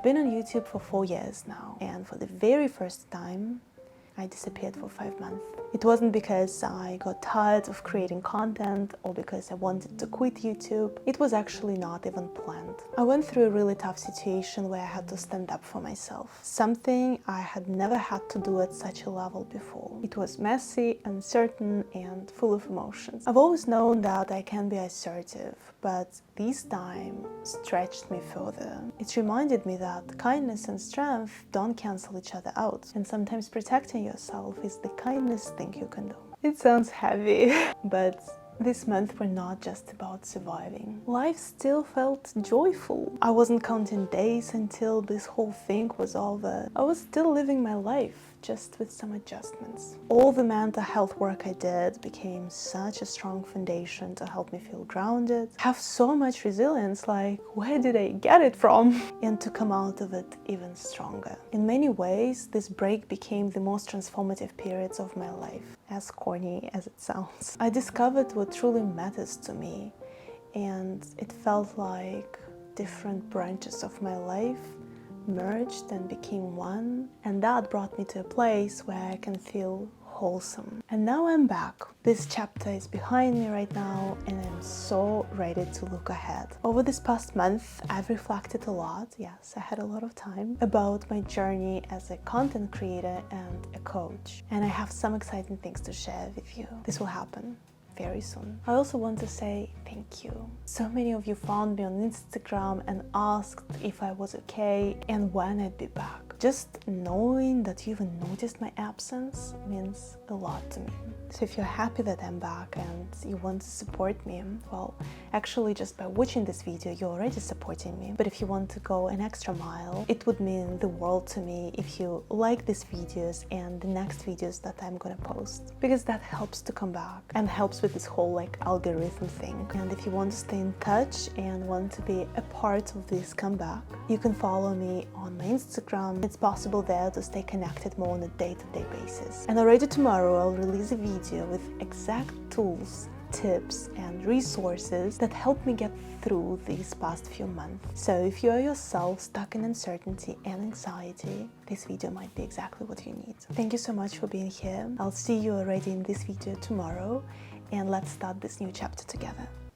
I've been on YouTube for 4 years now, and for the very first time, I disappeared for 5 months. It wasn't because I got tired of creating content or because I wanted to quit YouTube. It was actually not even planned. I went through a really tough situation where I had to stand up for myself. Something I had never had to do at such a level before. It was messy, uncertain, and full of emotions. I've always known that I can be assertive, but this time stretched me further. It reminded me that kindness and strength don't cancel each other out, and sometimes protecting yourself is the kindest thing you can do. It sounds heavy, but this month were not just about surviving. Life still felt joyful. I wasn't counting days until this whole thing was over. I was still living my life, just with some adjustments. All the mental health work I did became such a strong foundation to help me feel grounded, have so much resilience, like where did I get it from? And to come out of it even stronger. In many ways, this break became the most transformative periods of my life, as corny as it sounds. I discovered what truly matters to me, and it felt like different branches of my life merged and became one, and that brought me to a place where I can feel wholesome. And now I'm back. This chapter is behind me right now, and I'm so ready to look ahead. Over this past month, I've reflected a lot, yes, I had a lot of time, about my journey as a content creator and a coach. And I have some exciting things to share with you. This will happen very soon. I also want to say thank you. So many of you found me on Instagram and asked if I was okay and when I'd be back. Just knowing that you even noticed my absence means a lot to me. So if you're happy that I'm back and you want to support me, well, actually just by watching this video, you're already supporting me. But if you want to go an extra mile, it would mean the world to me if you like these videos and the next videos that I'm gonna post, because that helps to come back and helps with this whole like algorithm thing. And if you want to stay in touch and want to be a part of this comeback, you can follow me on my Instagram. It's possible there to stay connected more on a day-to-day basis. And already tomorrow I'll release a video with exact tools, tips and resources that help me get through these past few months. So if you are yourself stuck in uncertainty and anxiety, this video might be exactly what you need. Thank you so much for being here. I'll see you already in this video tomorrow, and let's start this new chapter together.